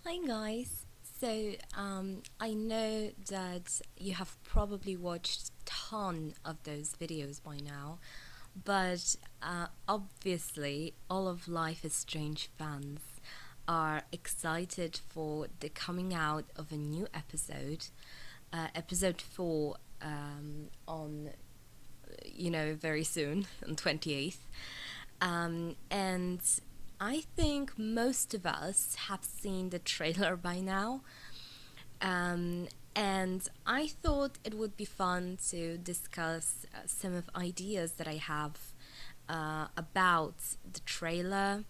Hi guys. I know that you have probably watched ton of those videos by now, but obviously all of Life is Strange fans are excited for the coming out of a new episode, episode 4 on very soon on 28th. And I think most of us have seen the trailer by now. Um, and I thought it would be fun to discuss some of ideas that I have about the trailer,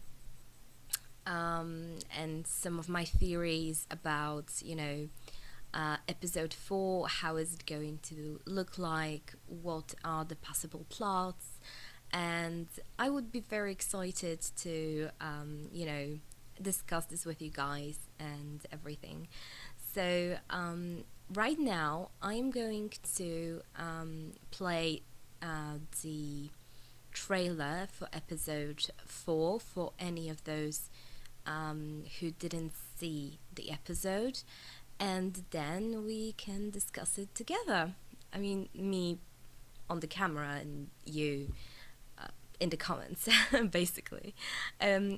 and some of my theories about, episode 4, how is it going to look like, what are the possible plots, and I would be very excited to, discuss this with you guys and everything. Right now, I'm going to play the trailer for episode 4 for any of those who didn't see the episode, and then we can discuss it together. I mean, me on the camera and you in the comments, basically. Let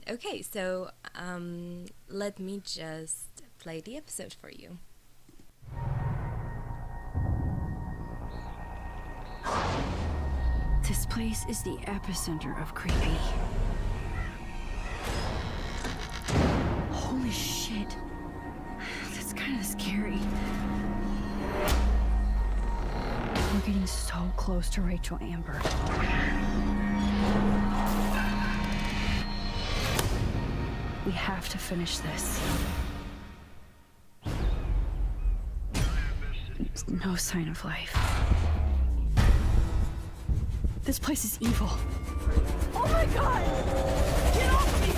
me just play the episode for you. This place is the epicenter of creepy. Holy shit. That's kind of scary. We're getting so close to Rachel Amber. We have to finish this. No sign of life. This place is evil. Oh my god! Get off me!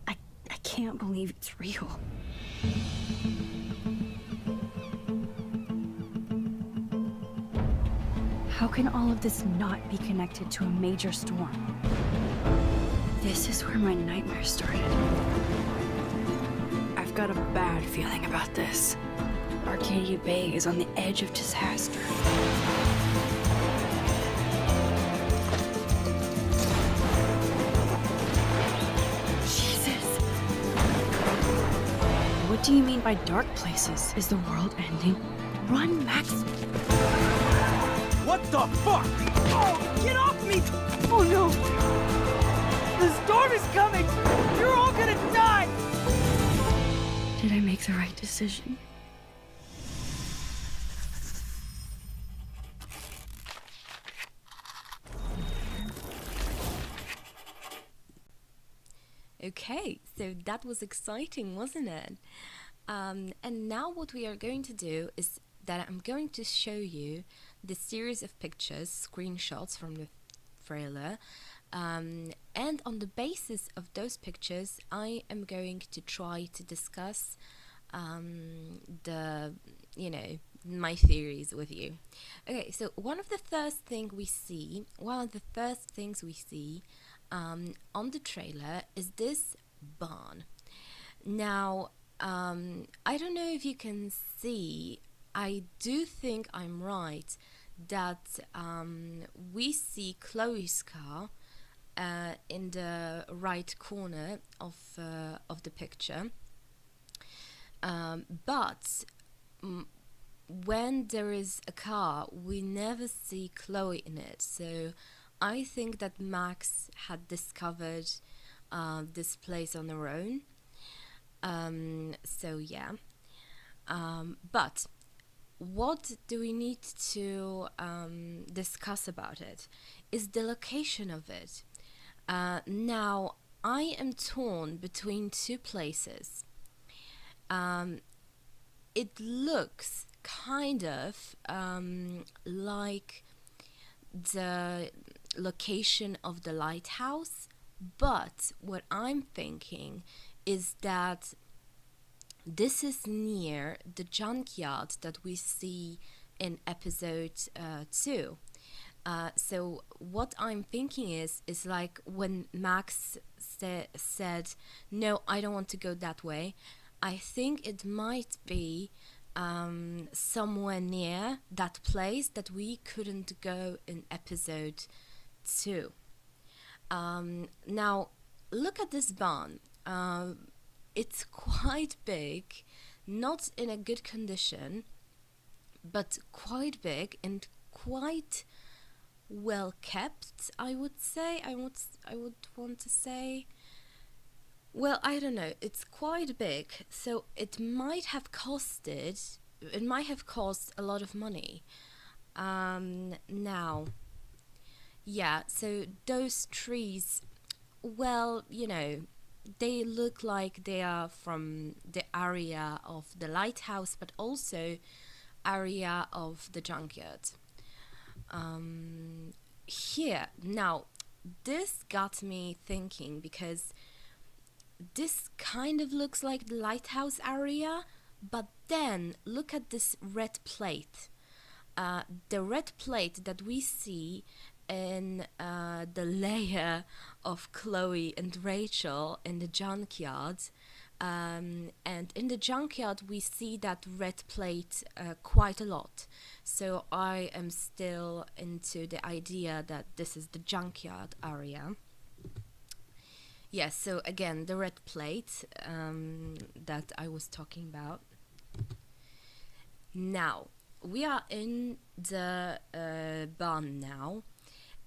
I can't believe it's real. How can all of this not be connected to a major storm? This is where my nightmare started. I've got a bad feeling about this. Arcadia Bay is on the edge of disaster. Jesus. What do you mean by dark places? Is the world ending? Run, Max. What the fuck? Oh, get off me! Oh no. The storm is coming! You're all gonna die! Did I make the right decision? Okay, so that was exciting, wasn't it? And now what we are going to do is that I'm going to show you the series of pictures, screenshots from the trailer, and on the basis of those pictures, I am going to try to discuss the, my theories with you. Okay, so one of the first things we see on the trailer is this barn. Now, I don't know if you can see, I do think I'm right that we see Chloe's car in the right corner of the picture. But when there is a car, we never see Chloe in it. So I think that Max had discovered this place on her own. But what do we need to discuss about it is the location of it. Now, I am torn between two places. It looks kind of like the location of the lighthouse, but what I'm thinking is that this is near the junkyard that we see in episode 2. So what I'm thinking is like when Max said, "No, I don't want to go that way." I think it might be somewhere near that place that we couldn't go in episode 2. Now, look at this barn. It's quite big, not in a good condition, but quite big and quite well kept, I would say. I would want to say. Well, I don't know. It's quite big, so it might have costed. It might have cost a lot of money. Now, yeah. So those trees, well, they look like they are from the area of the lighthouse, but also area of the junkyard. Here now, this got me thinking because this kind of looks like the lighthouse area, but then look at this red plate. The red plate that we see in the layer of Chloe and Rachel in the junkyard. And in the junkyard, we see that red plate quite a lot. So I am still into the idea that this is the junkyard area. Yes, so again, the red plate that I was talking about. Now, we are in the barn now,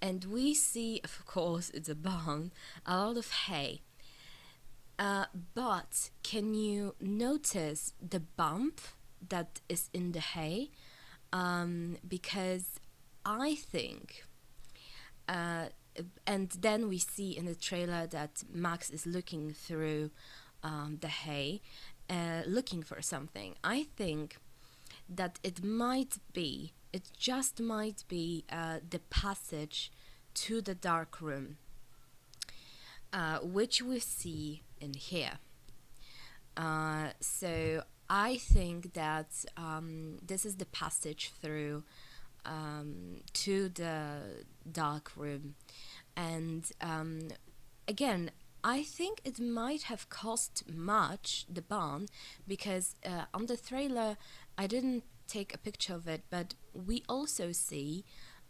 and we see, of course, it's a barn, a lot of hay. But can you notice the bump that is in the hay? Because I think, and then we see in the trailer that Max is looking through the hay, looking for something. I think that it just might be the passage to the dark room, which we see in here. So I think that this is the passage through to the dark room. And again, I think it might have cost much, the barn, because on the trailer, I didn't take a picture of it, but we also see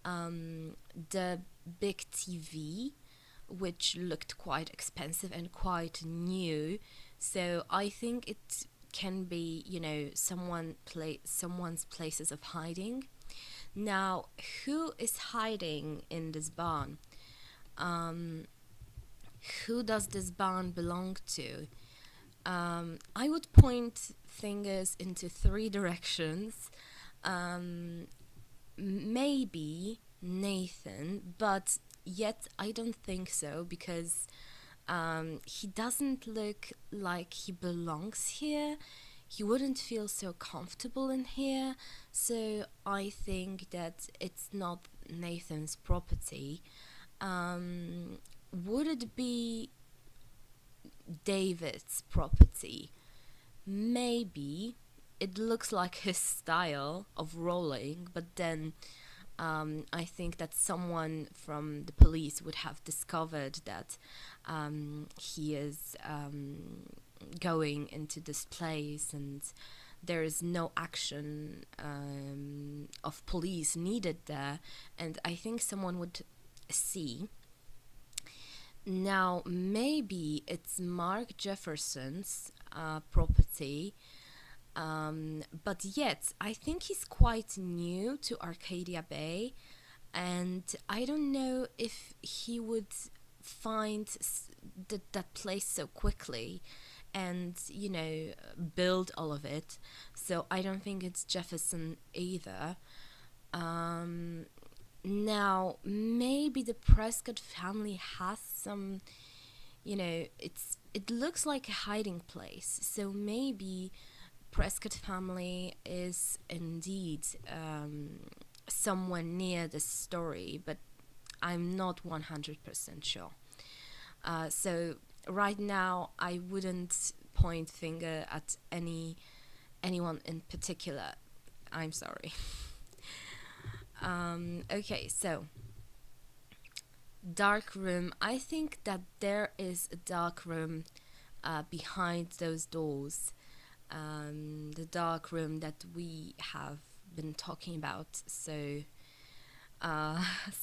the big TV, which looked quite expensive and quite new. So I think it can be, someone's places of hiding. Now, who is hiding in this barn? Who does this barn belong to? I would point fingers into 3 directions. Maybe Nathan, but yet I don't think so, because he doesn't look like he belongs here. He wouldn't feel so comfortable in here, so I think that it's not Nathan's property. Would it be David's property? Maybe. It looks like his style of rolling, but then I think that someone from the police would have discovered that he is going into this place, and there is no action of police needed there, and I think someone would see. Now, maybe it's Mark Jefferson's property, but yet I think he's quite new to Arcadia Bay, and I don't know if he would find that place so quickly and build all of it. So I don't think it's Jefferson either. Now maybe the Prescott family has some, it looks like a hiding place, so maybe Prescott family is indeed somewhere near the story, but I'm not 100% sure. So right now I wouldn't point finger at anyone in particular. I'm sorry. Okay, so dark room. I think that there is a dark room behind those doors. The dark room that we have been talking about so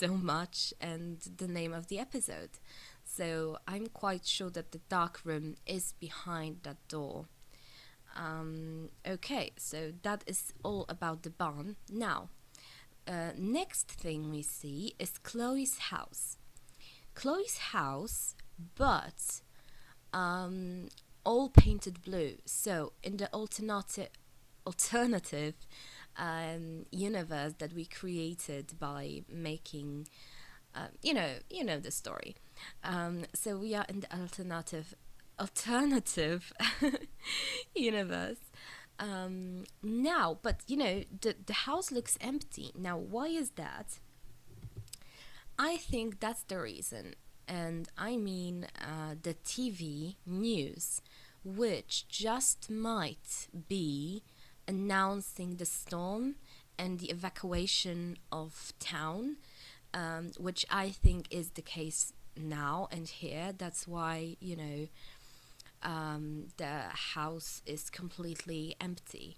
much, and the name of the episode. So I'm quite sure that the dark room is behind that door. Okay, so that is all about the barn. Now, next thing we see is Chloe's house. Chloe's house, but all painted blue. So in the alternative universe that we created by making, you know the story. So we are in the alternative universe now, but the house looks empty now. Why is that? I think that's the reason, and I mean the TV news, which just might be announcing the storm and the evacuation of town, which I think is the case now and here. That's why, the house is completely empty.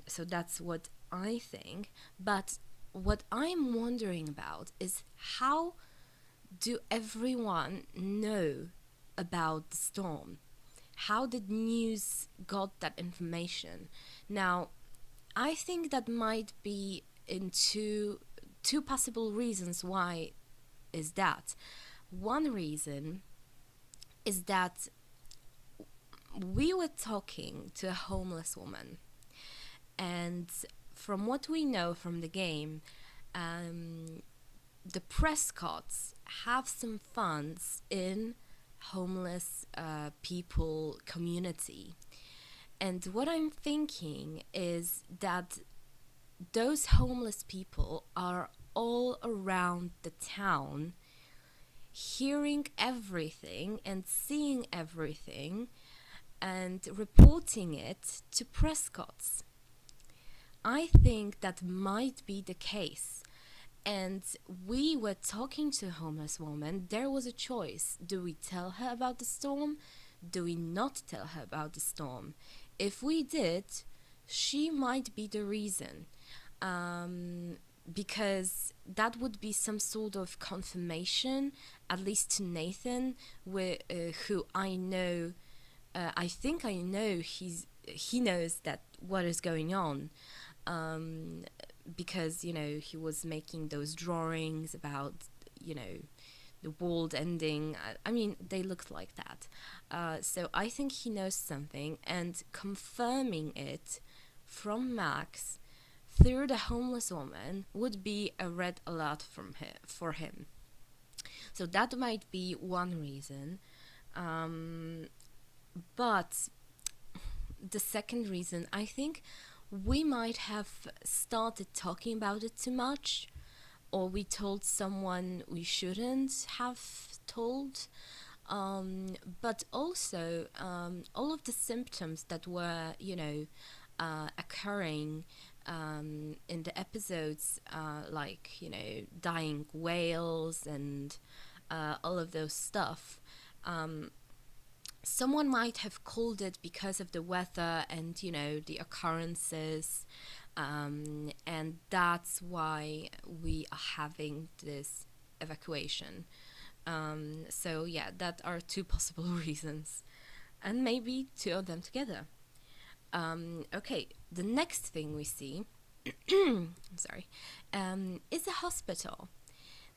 So that's what I think. But what I'm wondering about is, how do everyone know about the storm? How did news got that information? Now, I think that might be in two possible reasons why is that. One reason is that we were talking to a homeless woman, and from what we know from the game, the Prescotts have some funds in homeless people community. And what I'm thinking is that those homeless people are all around the town, hearing everything and seeing everything and reporting it to Prescott's. I think that might be the case. And we were talking to a homeless woman. There was a choice. Do we tell her about the storm? Do we not tell her about the storm? If we did, she might be the reason. Because that would be some sort of confirmation, at least to Nathan, who I know, I think I know he knows that what is going on. Because he was making those drawings about the world ending. I mean, they looked like that. So I think he knows something, and confirming it from Max through the homeless woman would be a red alert for him. So that might be one reason. But the second reason, I think we might have started talking about it too much, or we told someone we shouldn't have told. But also, all of the symptoms that were, occurring in the episodes, like, dying whales and all of those stuff. Someone might have called it because of the weather and the occurrences, and that's why we are having this evacuation. So yeah, that are two possible reasons, and maybe two of them together. Okay, the next thing we see I'm sorry, is a hospital.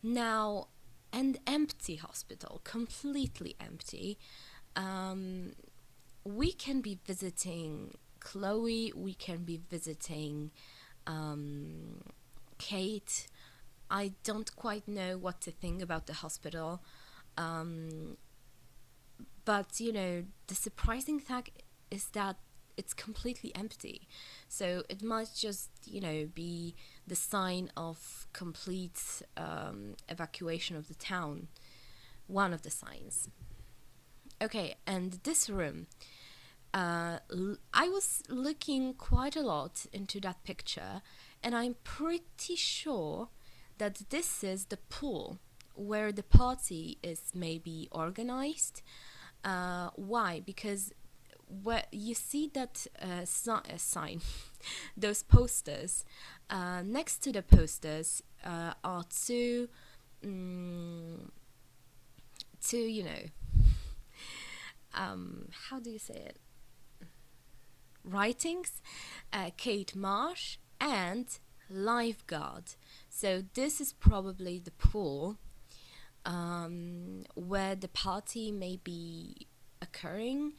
Now, an empty hospital, completely empty. We can be visiting Chloe, we can be visiting Kate. I don't quite know what to think about the hospital. But, the surprising fact is that it's completely empty. So it might just, be the sign of complete evacuation of the town. One of the signs. Okay, and this room, I was looking quite a lot into that picture, and I'm pretty sure that this is the pool where the party is maybe organized. Why? Because where you see that sign, those posters, next to the posters are two, how do you say it? Writings, Kate Marsh and Lifeguard. So this is probably the pool where the party may be occurring.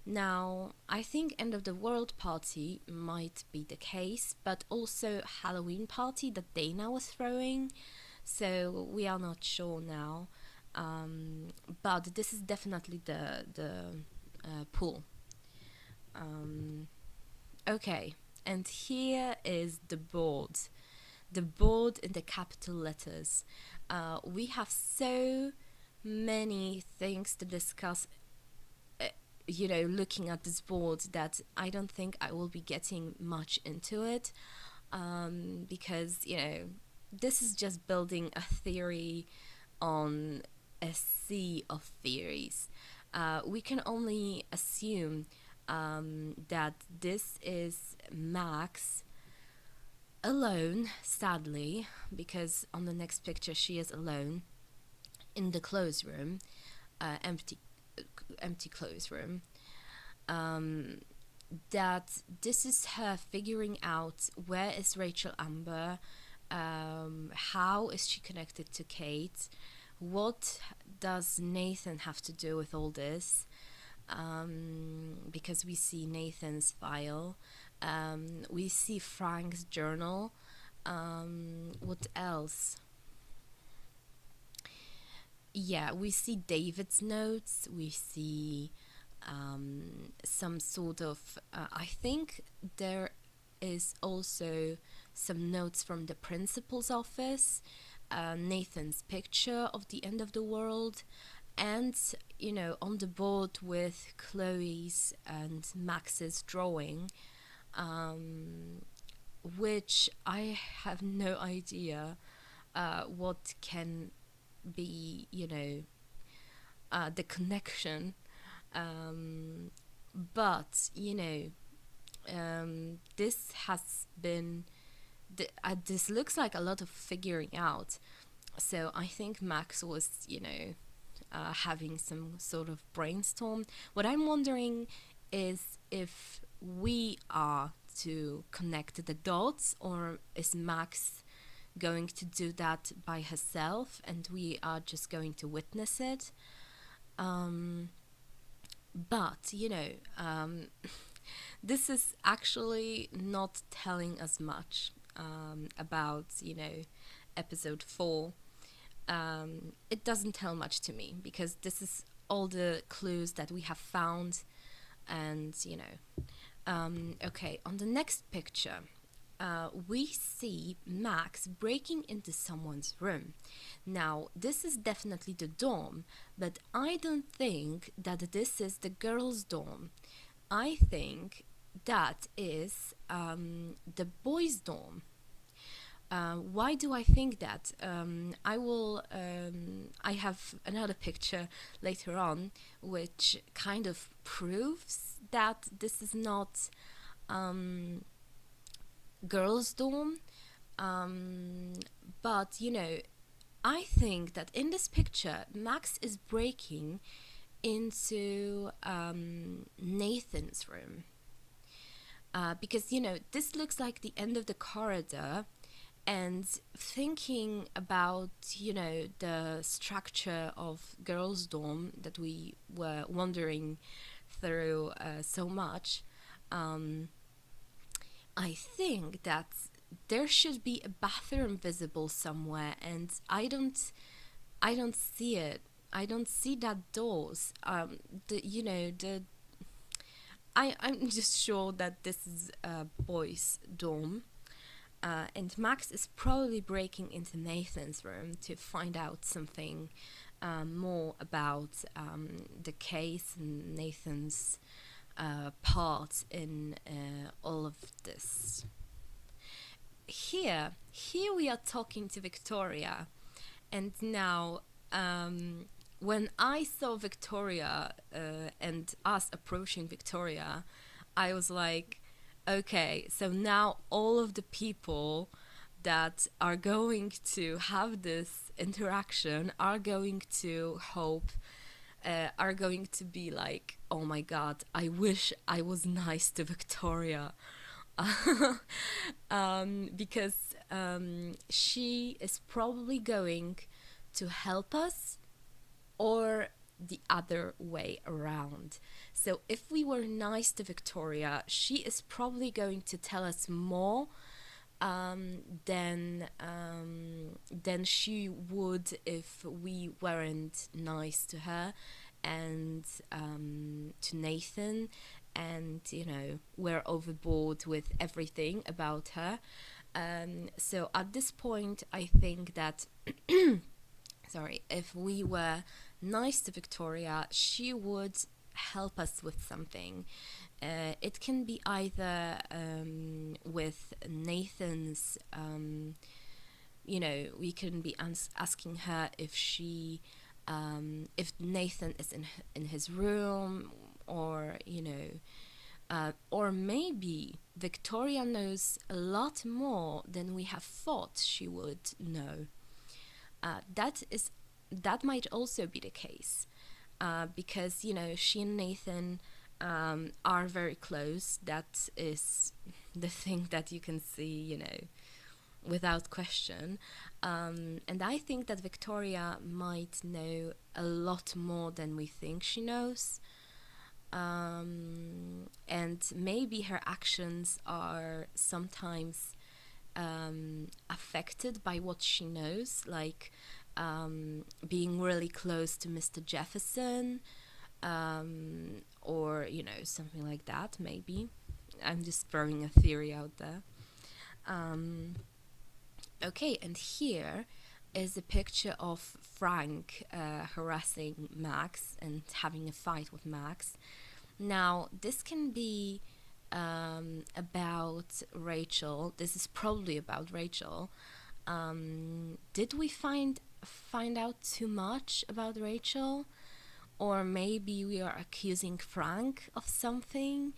Now, I think end of the world party might be the case, but also Halloween party that Dana was throwing. So we are not sure now. But this is definitely the pool. Okay, and here is the board in the capital letters. We have so many things to discuss, looking at this board, that I don't think I will be getting much into it, because, this is just building a theory on a sea of theories. We can only assume that this is Max alone, sadly, because on the next picture she is alone in the clothes room, empty clothes room. That this is her figuring out where is Rachel Amber, how is she connected to Kate, what does Nathan have to do with all this, because we see Nathan's file, we see Frank's journal, what else? Yeah, we see David's notes, we see some sort of, I think there is also some notes from the principal's office, Nathan's picture of the end of the world, and, on the board with Chloe's and Max's drawing, which I have no idea what can be, the connection, but this has been this looks like a lot of figuring out, so I think Max was having some sort of brainstorm. What I'm wondering is if we are to connect the dots, or is Max going to do that by herself and we are just going to witness it. But this is actually not telling us much about episode 4. It doesn't tell much to me, because this is all the clues that we have found, and okay, on the next picture we see Max breaking into someone's room. Now, this is definitely the dorm, but I don't think that this is the girls' dorm. I think that is the boys' dorm. Why do I think that? I have another picture later on which kind of proves that this is not girls' dorm, but I think that in this picture Max is breaking into Nathan's room, because this looks like the end of the corridor, and thinking about the structure of girls' dorm that we were wandering through so much, I think that there should be a bathroom visible somewhere, and I don't see it. I don't see that doors. I'm just sure that this is a boys' dorm, and Max is probably breaking into Nathan's room to find out something more about the case and Nathan's part in all of this. Here we are talking to Victoria, And now, when I saw Victoria and us approaching Victoria, I was like, okay, so now all of the people that are going to have this interaction are going to hope, are going to be like, oh my god, I wish I was nice to Victoria. Because she is probably going to help us, or the other way around. So if we were nice to Victoria, she is probably going to tell us more than she would if we weren't nice to her and to Nathan, and we're overboard with everything about her. So at this point, I think that sorry, if we were nice to Victoria, she would help us with something. It can be either with Nathan's, we can be asking her if she, if Nathan is in his room, or or maybe Victoria knows a lot more than we have thought she would know. That might also be the case, because she and Nathan are very close. That is the thing that you can see, without question. And I think that Victoria might know a lot more than we think she knows. And maybe her actions are sometimes affected by what she knows, like being really close to Mr. Jefferson, or something like that. Maybe I'm just throwing a theory out there. Okay, and here is a picture of Frank harassing Max and having a fight with Max. Now, this can be about Rachel. This is probably about Rachel. Did we find out too much about Rachel? Or maybe we are accusing Frank of something?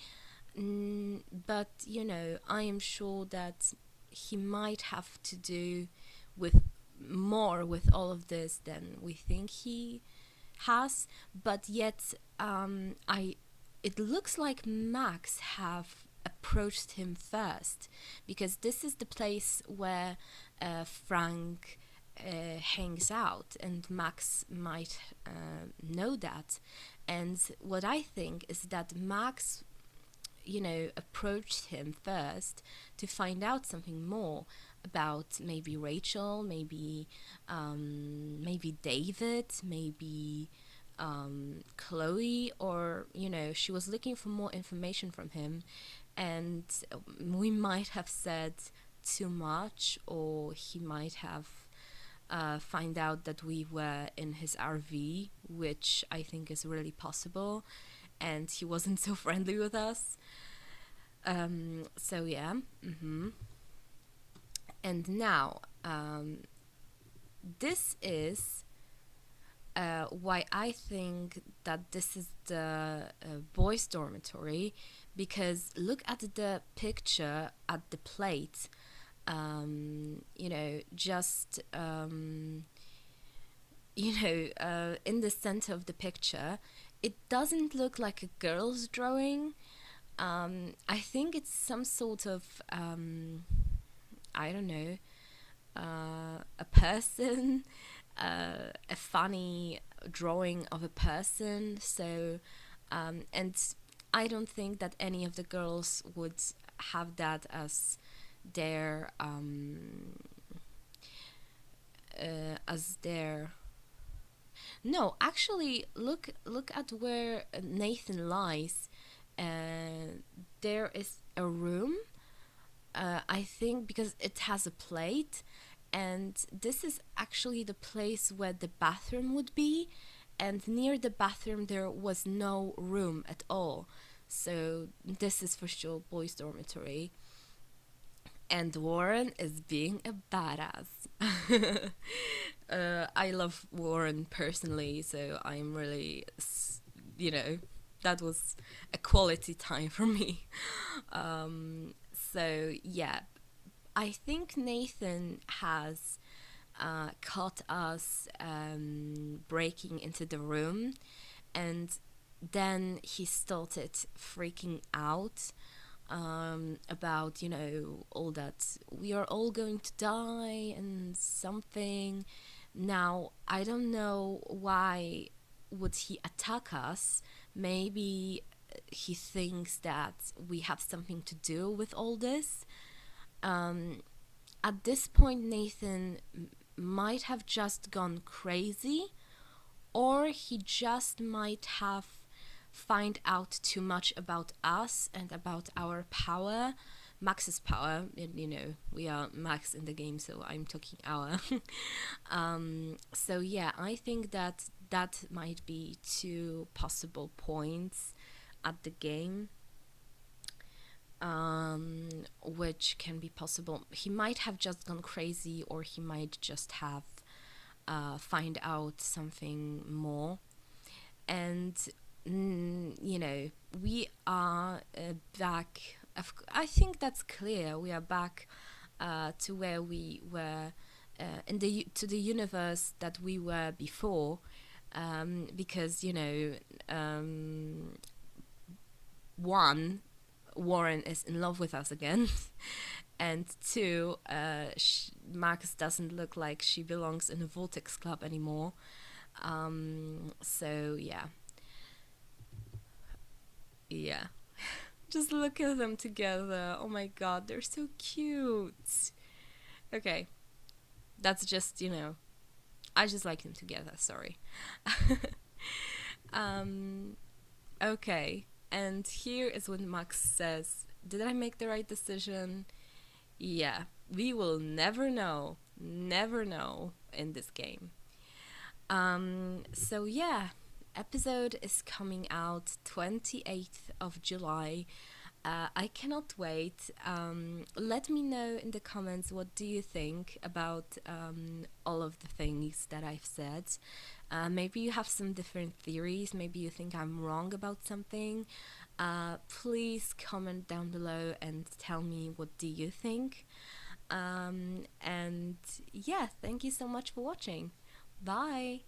But, I am sure that he might have to do with more with all of this than we think he has. But yet, it looks like Max have approached him first, because this is the place where Frank hangs out, and Max might know that. And what I think is that Max approached him first to find out something more about maybe Rachel, maybe David, maybe Chloe, or she was looking for more information from him, and we might have said too much, or he might have find out that we were in his RV, which I think is really possible, and he wasn't so friendly with us. So yeah. And now, this is why I think that this is the boys' dormitory, because look at the picture at the plate. Just in the center of the picture, it doesn't look like a girl's drawing. I think it's some sort of I don't know, a person, a funny drawing of a person. So, and I don't think that any of the girls would have that as their no, actually, look at where Nathan lies. There is a room, I think, because it has a plate, and this is actually the place where the bathroom would be, and near the bathroom there was no room at all. So this is for sure boys' dormitory. And Warren is being a badass. I love Warren personally, so I'm really, you know, that was a quality time for me. So yeah, I think Nathan has caught us breaking into the room, and then he started freaking out about, you know, all that we are all going to die and something. Now, I don't know why would he attack us. Maybe he thinks that we have something to do with all this. At this point, Nathan might have just gone crazy, or he just might have find out too much about us and about our power, Max's power. And, you know, we are Max in the game, so I'm talking our. So yeah, I think that that might be two possible points at the game, which can be possible. He might have just gone crazy, or he might just have find out something more. And you know, we are back. I think that's clear. We are back to where we were in to the universe that we were before, because, you know, one, Warren is in love with us again, and two, Max doesn't look like she belongs in a Vortex Club anymore. So yeah. Yeah. Just look at them together. Oh my god, they're so cute. Okay. That's just, you know, I just like them together, sorry. Okay. And here is when Max says, "Did I make the right decision?" Yeah. We will never know. Never know in this game. So yeah, episode is coming out 28th of July. I cannot wait. Let me know in the comments, what do you think about all of the things that I've said. Maybe you have some different theories. Maybe you think I'm wrong about something. Please comment down below and tell me, what do you think. And yeah, thank you so much for watching. Bye!